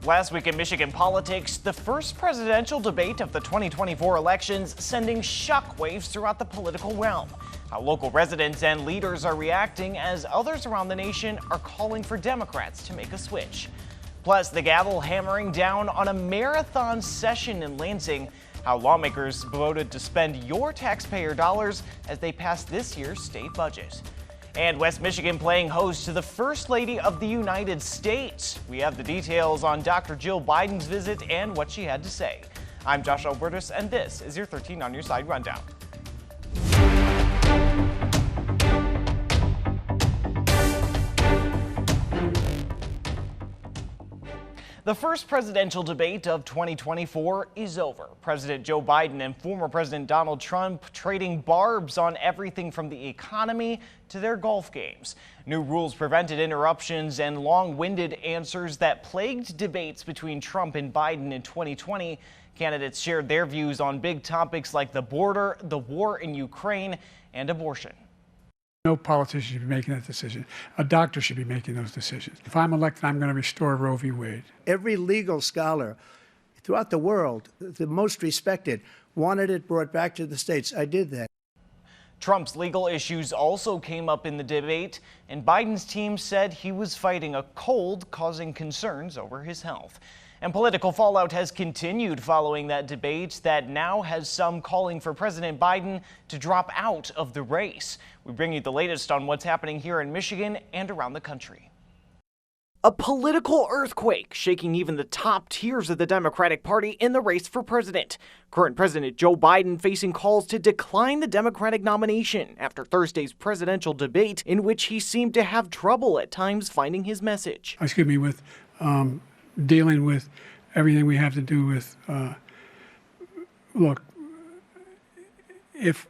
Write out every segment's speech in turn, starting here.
Last week in Michigan politics, the first presidential debate of the 2024 elections sending shockwaves throughout the political realm. How local residents and leaders are reacting as others around the nation are calling for Democrats to make a switch. Plus, the gavel hammering down on a marathon session in Lansing. How lawmakers voted to spend your taxpayer dollars as they passed this year's state budget. And West Michigan playing host to the First Lady of the United States. We have the details on Dr. Jill Biden's visit and what she had to say. I'm Josh Alburtus, and this is your 13 on your side rundown. The first presidential debate of 2024 is over. President Joe Biden and former President Donald Trump trading barbs on everything from the economy to their golf games. New rules prevented interruptions and long-winded answers that plagued debates between Trump and Biden in 2020. Candidates shared their views on big topics like the border, the war in Ukraine, and abortion. No politician should be making that decision. A doctor should be making those decisions. If I'm elected, I'm going to restore Roe v. Wade. Every legal scholar throughout the world, the most respected, wanted it brought back to the states. I did that. Trump's legal issues also came up in the debate, and Biden's team said he was fighting a cold, causing concerns over his health. And political fallout has continued following that debate that now has some calling for President Biden to drop out of the race. We bring you the latest on what's happening here in Michigan and around the country. A political earthquake shaking even the top tiers of the Democratic Party in the race for president. Current President Joe Biden facing calls to decline the Democratic nomination after Thursday's presidential debate, in which he seemed to have trouble at times finding his message. With dealing with everything we have to do with, look, if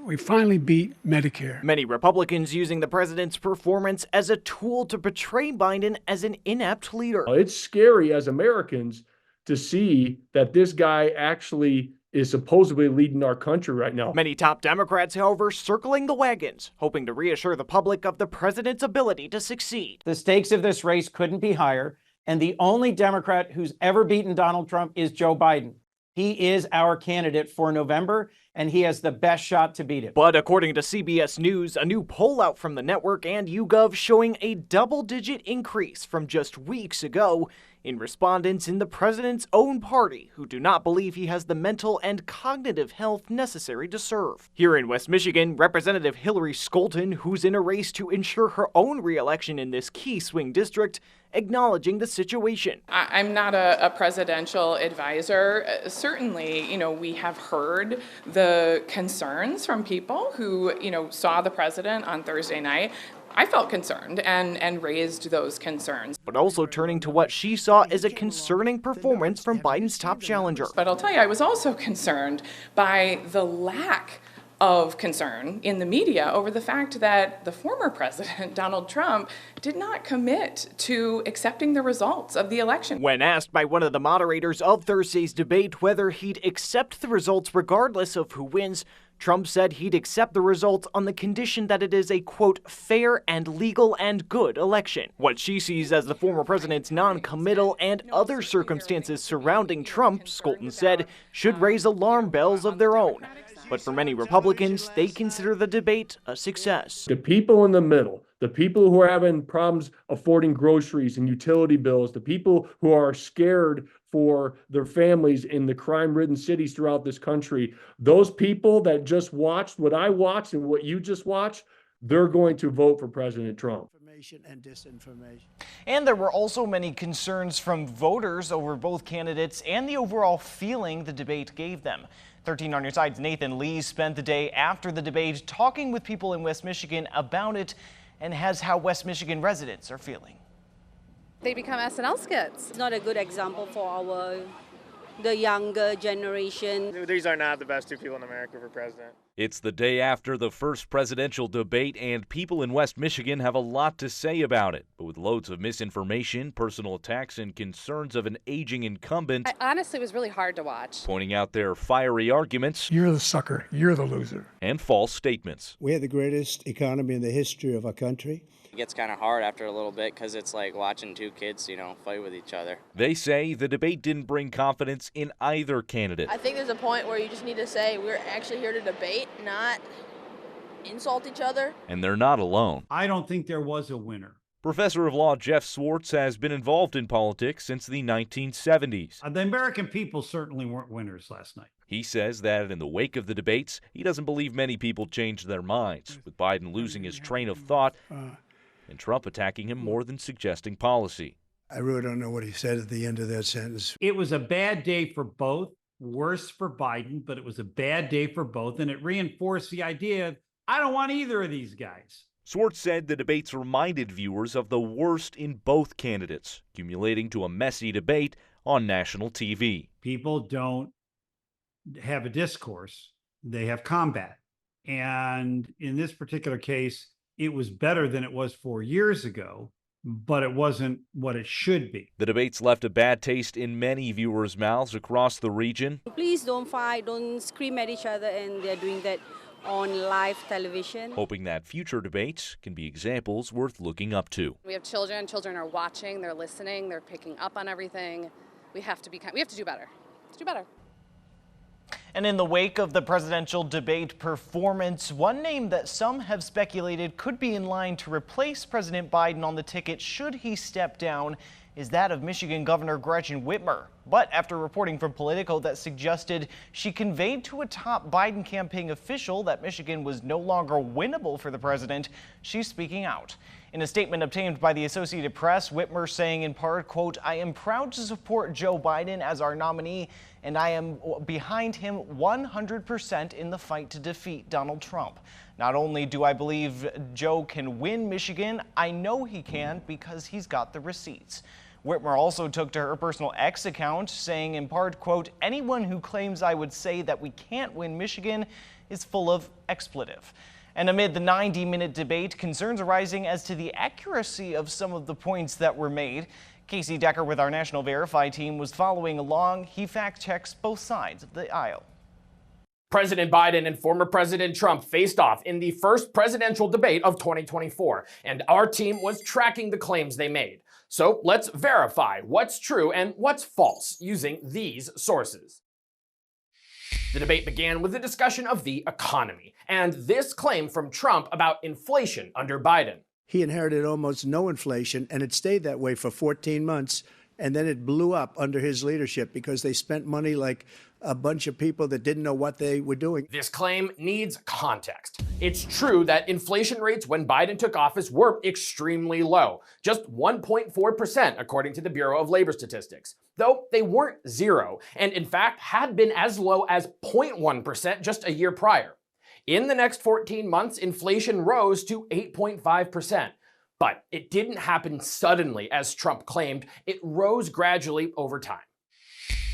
we finally beat Medicare. Many Republicans using the president's performance as a tool to portray Biden as an inept leader. It's scary as Americans to see that this guy actually is supposedly leading our country right now. Many top Democrats, however, circling the wagons, hoping to reassure the public of the president's ability to succeed. The stakes of this race couldn't be higher, and the only Democrat who's ever beaten Donald Trump is Joe Biden. He is our candidate for November, and he has the best shot to beat him. But according to CBS News, a new poll out from the network and YouGov showing a double-digit increase from just weeks ago in respondents in the president's own party who do not believe he has the mental and cognitive health necessary to serve. Here in West Michigan, Representative Hillary Skolton, who's in a race to ensure her own re-election in this key swing district, acknowledging the situation. I'm not a presidential advisor. Certainly, we have heard the concerns from people who, saw the president on Thursday night. I felt concerned and raised those concerns. But also turning to what she saw as a concerning performance from Biden's top challenger. But I'll tell you, I was also concerned by the lack of concern in the media over the fact that the former president, Donald Trump, did not commit to accepting the results of the election. When asked by one of the moderators of Thursday's debate whether he'd accept the results regardless of who wins, Trump said he'd accept the results on the condition that it is a, quote, fair and legal and good election. What she sees as the former president's non-committal and other circumstances surrounding Trump, Skolton said, should raise alarm bells of their own. But for many Republicans, they consider the debate a success. The people in the middle, the people who are having problems affording groceries and utility bills, the people who are scared for their families in the crime-ridden cities throughout this country, those people that just watched what I watched and what you just watched, they're going to vote for President Trump. And disinformation. And there were also many concerns from voters over both candidates and the overall feeling the debate gave them. 13 on your side's Nathan Lee spent the day after the debate talking with people in West Michigan about it and has how West Michigan residents are feeling. They become SNL skits. It's not a good example for the younger generation. These are not the best two people in America for president. It's the day after the first presidential debate, and people in West Michigan have a lot to say about it. But with loads of misinformation, personal attacks, and concerns of an aging incumbent, Honestly, it was really hard to watch. pointing out their fiery arguments, You're the sucker. You're the loser. and false statements. We have the greatest economy in the history of our country. It gets kind of hard after a little bit because it's like watching two kids, fight with each other. They say the debate didn't bring confidence in either candidate. I think there's a point where you just need to say we're actually here to debate, not insult each other. And they're not alone. I don't think there was a winner. Professor of law Jeff Swartz has been involved in politics since the 1970s. The American people certainly weren't winners last night. He says that in the wake of the debates, he doesn't believe many people changed their minds, with Biden losing his train of thought and Trump attacking him more than suggesting policy. I really don't know what he said at the end of that sentence. It was a bad day for both, worse for Biden, but it was a bad day for both, and it reinforced the idea, I don't want either of these guys. Swartz said the debates reminded viewers of the worst in both candidates, accumulating to a messy debate on national TV. People don't have a discourse, they have combat. And in this particular case, it was better than it was 4 years ago, but it wasn't what it should be. The debates left a bad taste in many viewers' mouths across the region. Please don't fight, don't scream at each other, and they're doing that on live television. Hoping that future debates can be examples worth looking up to. We have children. Children are watching. They're listening. They're picking up on everything. We have to do better. Let's do better. And in the wake of the presidential debate performance, one name that some have speculated could be in line to replace President Biden on the ticket should he step down is that of Michigan Governor Gretchen Whitmer. But after reporting from Politico that suggested she conveyed to a top Biden campaign official that Michigan was no longer winnable for the president, she's speaking out. In a statement obtained by the Associated Press, Whitmer saying in part, quote, I am proud to support Joe Biden as our nominee, and I am behind him 100% in the fight to defeat Donald Trump. Not only do I believe Joe can win Michigan, I know he can because he's got the receipts. Whitmer also took to her personal X account, saying in part, quote, anyone who claims I would say that we can't win Michigan is full of expletive. And amid the 90-minute debate, concerns arising as to the accuracy of some of the points that were made. Casey Decker with our National Verify team was following along. He fact-checks both sides of the aisle. President Biden and former President Trump faced off in the first presidential debate of 2024, and our team was tracking the claims they made. So let's verify what's true and what's false using these sources. The debate began with a discussion of the economy and this claim from Trump about inflation under Biden. He inherited almost no inflation, and it stayed that way for 14 months. And then it blew up under his leadership because they spent money like a bunch of people that didn't know what they were doing. This claim needs context. It's true that inflation rates when Biden took office were extremely low, just 1.4% according to the Bureau of Labor Statistics, though they weren't zero, and in fact had been as low as 0.1% just a year prior. In the next 14 months, inflation rose to 8.5%. But it didn't happen suddenly, as Trump claimed. It rose gradually over time.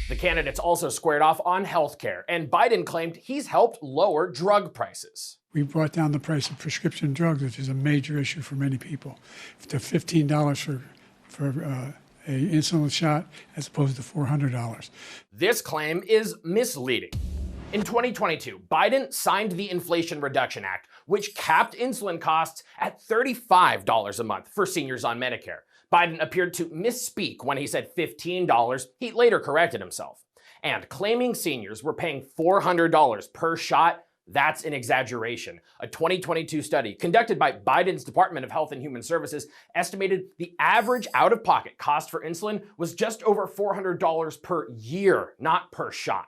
The candidates also squared off on health care, and Biden claimed he's helped lower drug prices. We brought down the price of prescription drugs, which is a major issue for many people, to $15 for an insulin shot as opposed to $400. This claim is misleading. In 2022, Biden signed the Inflation Reduction Act, which capped insulin costs at $35 a month for seniors on Medicare. Biden appeared to misspeak when he said $15. He later corrected himself. And claiming seniors were paying $400 per shot, that's an exaggeration. A 2022 study conducted by Biden's Department of Health and Human Services estimated the average out-of-pocket cost for insulin was just over $400 per year, not per shot.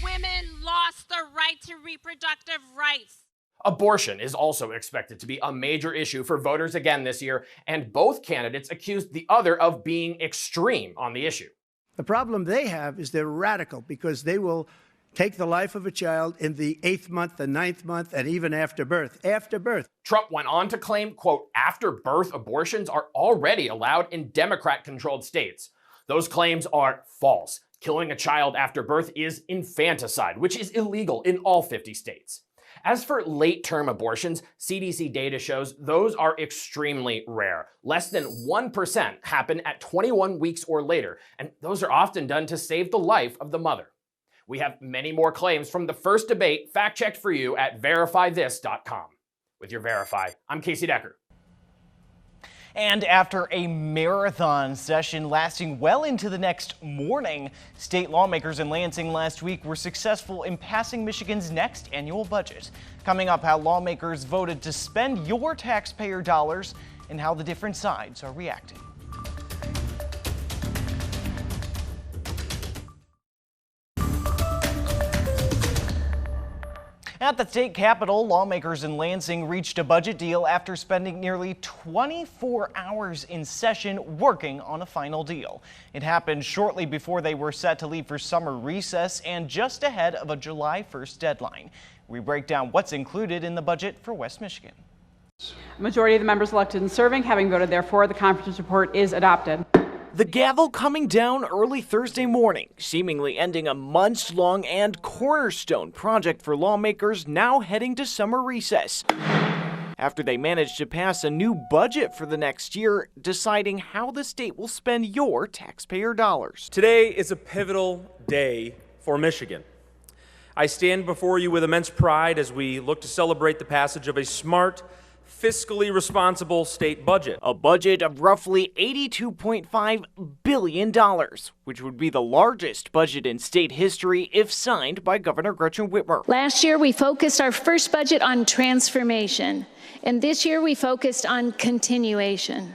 Women lost the right to reproductive rights. Abortion is also expected to be a major issue for voters again this year, and both candidates accused the other of being extreme on the issue. The problem they have is they're radical because they will take the life of a child in the 8th month, the 9th month, and even after birth. After birth. Trump went on to claim, quote, after birth abortions are already allowed in Democrat-controlled states. Those claims are false. Killing a child after birth is infanticide, which is illegal in all 50 states. As for late-term abortions, CDC data shows those are extremely rare. Less than 1% happen at 21 weeks or later, and those are often done to save the life of the mother. We have many more claims from the first debate fact-checked for you at verifythis.com. With your Verify, I'm Casey Decker. And after a marathon session lasting well into the next morning, state lawmakers in Lansing last week were successful in passing Michigan's next annual budget. Coming up, how lawmakers voted to spend your taxpayer dollars and how the different sides are reacting. At the state capitol, lawmakers in Lansing reached a budget deal after spending nearly 24 hours in session working on a final deal. It happened shortly before they were set to leave for summer recess and just ahead of a July 1st deadline. We break down what's included in the budget for West Michigan. A majority of the members elected and serving having voted therefore, the conference report is adopted. The gavel coming down early Thursday morning, seemingly ending a months-long and cornerstone project for lawmakers now heading to summer recess. After they managed to pass a new budget for the next year, deciding how the state will spend your taxpayer dollars. Today is a pivotal day for Michigan. I stand before you with immense pride as we look to celebrate the passage of a smart, fiscally responsible state budget. A budget of roughly $82.5 billion, which would be the largest budget in state history if signed by Governor Gretchen Whitmer. Last year, we focused our first budget on transformation, and this year we focused on continuation.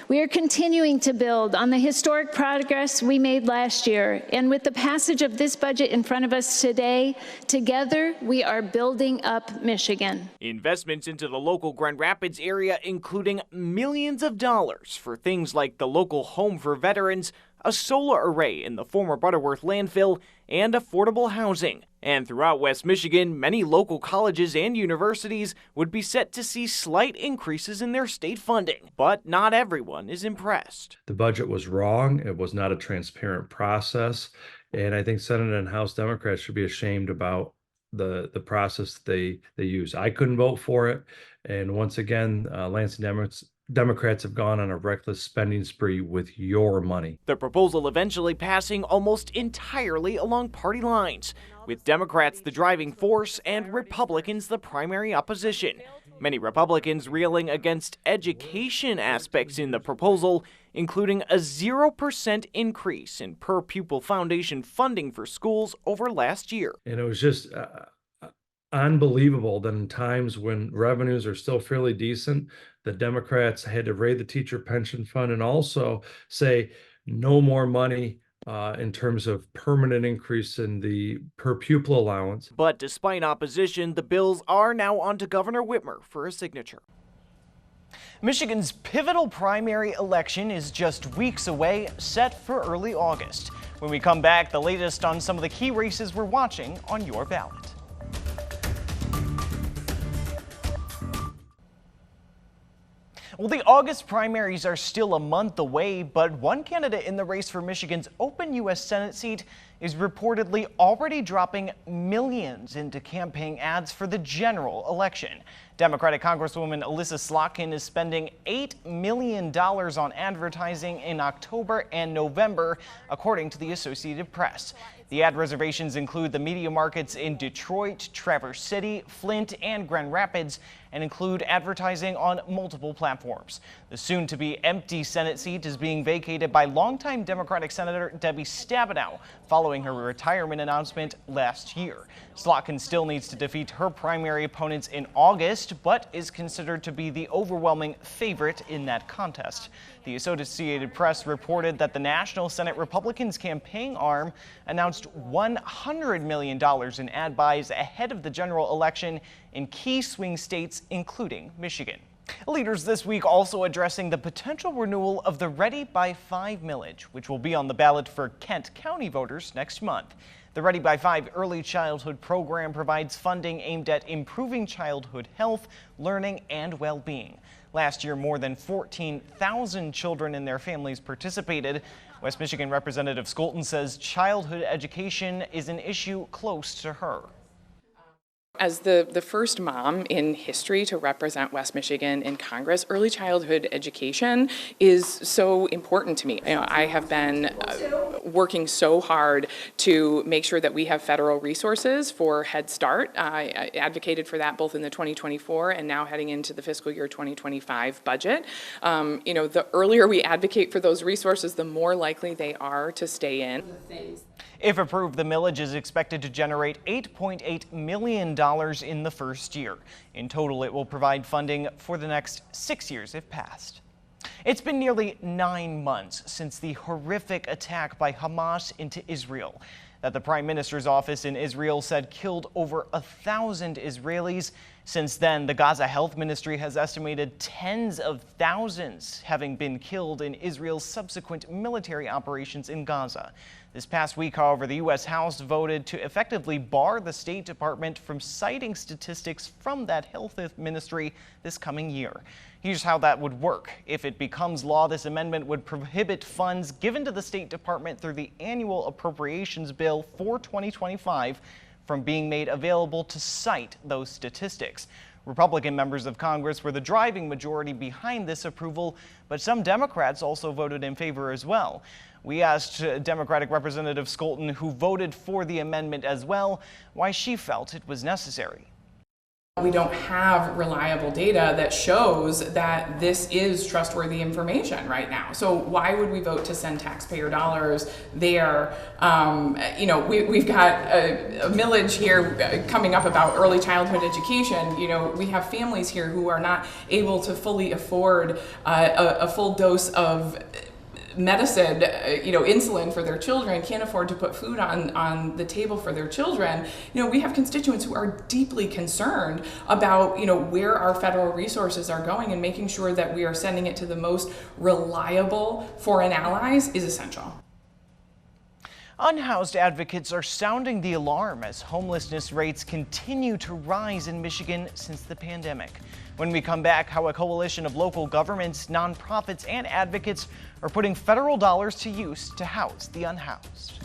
We are continuing to build on the historic progress we made last year, and with the passage of this budget in front of us today, together we are building up Michigan. Investments into the local Grand Rapids area, including millions of dollars for things like the local home for veterans, a solar array in the former Butterworth landfill, and affordable housing. And throughout West Michigan, many local colleges and universities would be set to see slight increases in their state funding. But not everyone is impressed. The budget was wrong. It was not a transparent process. And I think Senate and House Democrats should be ashamed about the process they use. I couldn't vote for it. And once again, Lansing Democrats have gone on a reckless spending spree with your money. The proposal eventually passing almost entirely along party lines, with Democrats the driving force and Republicans the primary opposition. Many Republicans railing against education aspects in the proposal, including a 0% increase in per-pupil foundation funding for schools over last year. And it was just unbelievable that in times when revenues are still fairly decent, the Democrats had to raid the teacher pension fund and also say no more money in terms of permanent increase in the per pupil allowance. But despite opposition, the bills are now on to Governor Whitmer for a signature. Michigan's pivotal primary election is just weeks away, set for early August. When we come back, the latest on some of the key races we're watching on your ballot. Well, the August primaries are still a month away, but one candidate in the race for Michigan's open U.S. Senate seat is reportedly already dropping millions into campaign ads for the general election. Democratic Congresswoman Alyssa Slotkin is spending $8 million on advertising in October and November, according to the Associated Press. The ad reservations include the media markets in Detroit, Traverse City, Flint, and Grand Rapids, and include advertising on multiple platforms. The soon-to-be empty Senate seat is being vacated by longtime Democratic Senator Debbie Stabenow following her retirement announcement last year. Slotkin still needs to defeat her primary opponents in August, but is considered to be the overwhelming favorite in that contest. The Associated Press reported that the National Senate Republicans campaign arm announced $100 million in ad buys ahead of the general election in key swing states, including Michigan. Leaders this week also addressing the potential renewal of the Ready by 5 millage, which will be on the ballot for Kent County voters next month. The Ready by 5 early childhood program provides funding aimed at improving childhood health, learning, and well-being. Last year, more than 14,000 children and their families participated. West Michigan Representative Skolton says childhood education is an issue close to her. As the first mom in history to represent West Michigan in Congress, early childhood education is so important to me. I have been working so hard to make sure that we have federal resources for Head Start. I advocated for that both in the 2024 and now heading into the fiscal year 2025 budget. The earlier we advocate for those resources, the more likely they are to stay in. If approved, the millage is expected to generate $8.8 million in the first year. In total, it will provide funding for the next 6 years if passed. It's been nearly 9 months since the horrific attack by Hamas into Israel that the Prime Minister's office in Israel said killed over 1,000 Israelis. Since then, the Gaza Health Ministry has estimated tens of thousands having been killed in Israel's subsequent military operations in Gaza. This past week, however, the U.S. House voted to effectively bar the State Department from citing statistics from that health ministry this coming year. Here's how that would work. If it becomes law, this amendment would prohibit funds given to the State Department through the annual appropriations bill for 2025 from being made available to cite those statistics. Republican members of Congress were the driving majority behind this approval, but some Democrats also voted in favor as well. We asked Democratic Representative Skolton, who voted for the amendment as well, why she felt it was necessary. We don't have reliable data that shows that this is trustworthy information right now. So why would we vote to send taxpayer dollars there? We've got a millage here coming up about early childhood education. We have families here who are not able to fully afford a full dose of medicine, insulin for their children, can't afford to put food on the table for their children. We have constituents who are deeply concerned about, where our federal resources are going, and making sure that we are sending it to the most reliable foreign allies is essential. Unhoused advocates are sounding the alarm as homelessness rates continue to rise in Michigan since the pandemic. When we come back, how a coalition of local governments, nonprofits, and advocates are putting federal dollars to use to house the unhoused.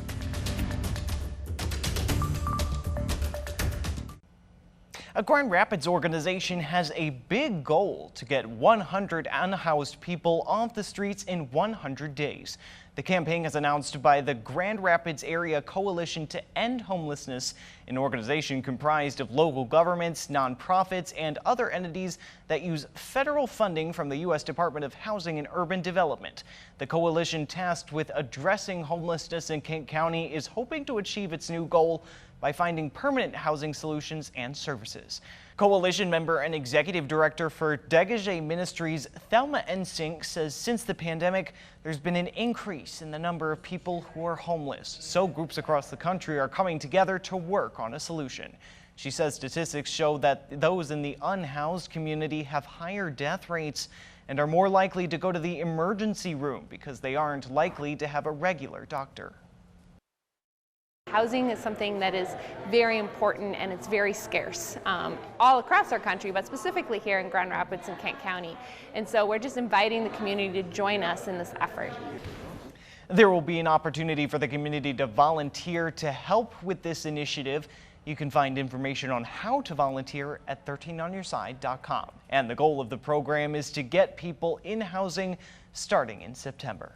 A Grand Rapids organization has a big goal to get 100 unhoused people off the streets in 100 days. The campaign is announced by the Grand Rapids Area Coalition to End Homelessness, an organization comprised of local governments, nonprofits, and other entities that use federal funding from the U.S. Department of Housing and Urban Development. The coalition tasked with addressing homelessness in Kent County is hoping to achieve its new goal by finding permanent housing solutions and services. Coalition member and executive director for Degage Ministries, Thelma Ensink, says since the pandemic, there's been an increase in the number of people who are homeless. So groups across the country are coming together to work on a solution. She says statistics show that those in the unhoused community have higher death rates and are more likely to go to the emergency room because they aren't likely to have a regular doctor. Housing is something that is very important and it's very scarce all across our country, but specifically here in Grand Rapids and Kent County. And so we're just inviting the community to join us in this effort. There will be an opportunity for the community to volunteer to help with this initiative. You can find information on how to volunteer at 13onyourside.com. And the goal of the program is to get people in housing starting in September.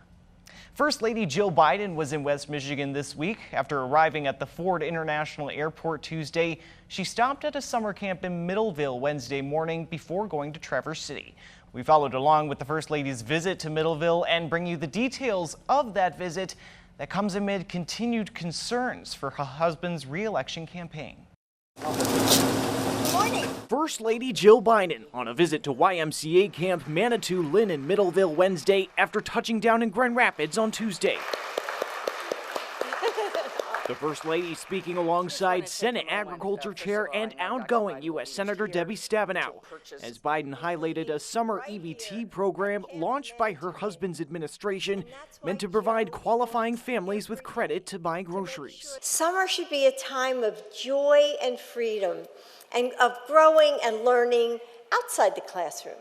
First Lady Jill Biden was in West Michigan this week. After arriving at the Ford International Airport Tuesday, she stopped at a summer camp in Middleville Wednesday morning before going to Traverse City. We followed along with the First Lady's visit to Middleville and bring you the details of that visit that comes amid continued concerns for her husband's re-election campaign. Morning. First Lady Jill Biden on a visit to YMCA Camp Manitou Lynn in Middleville Wednesday after touching down in Grand Rapids on Tuesday. The First Lady speaking alongside Senate Agriculture Chair and outgoing U.S. Senator Debbie Stabenow, as Biden highlighted a summer EBT program launched by her husband's administration meant to provide qualifying families with credit to buy groceries. Summer should be a time of joy and freedom and of growing and learning outside the classroom.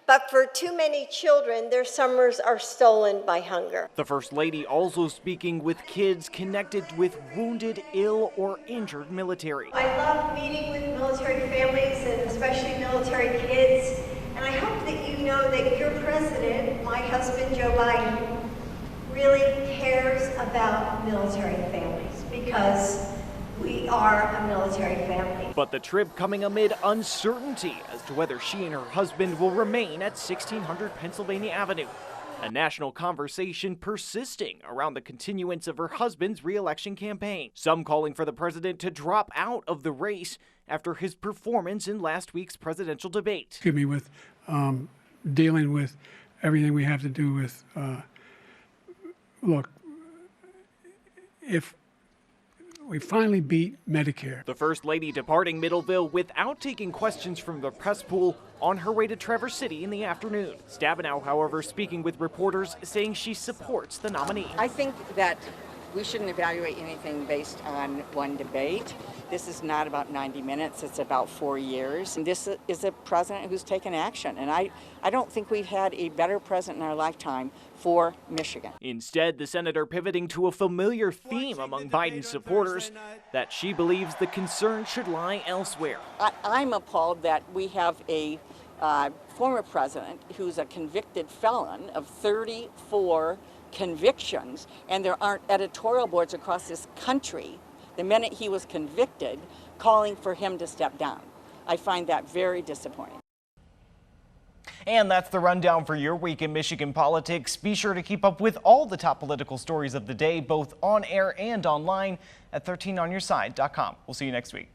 But for too many children, their summers are stolen by hunger. The First Lady also speaking with kids connected with wounded, ill, or injured military. I love meeting with military families and especially military kids. And I hope that you know that your president, my husband Joe Biden, really cares about military families, because we are a military family. But the trip coming amid uncertainty as to whether she and her husband will remain at 1600 Pennsylvania Avenue. A national conversation persisting around the continuance of her husband's re-election campaign. Some calling for the president to drop out of the race after his performance in last week's presidential debate. Excuse me, with dealing with everything we have to do with, look, if we finally beat Medicare. The First Lady departing Middleville without taking questions from the press pool on her way to Traverse City in the afternoon. Stabenow, however, speaking with reporters, saying she supports the nominee. I think that we shouldn't evaluate anything based on one debate. This is not about 90 minutes, it's about 4 years. And this is a president who's taken action, and I don't think we've had a better president in our lifetime for Michigan. Instead, the senator pivoting to a familiar theme among Biden's supporters, that she believes the concern should lie elsewhere. I'm appalled that we have a former president who's a convicted felon of 34 convictions, and there aren't editorial boards across this country the minute he was convicted calling for him to step down. I find that very disappointing. And that's the rundown for your week in Michigan politics. Be sure to keep up with all the top political stories of the day, both on air and online at 13onyourside.com. We'll see you next week.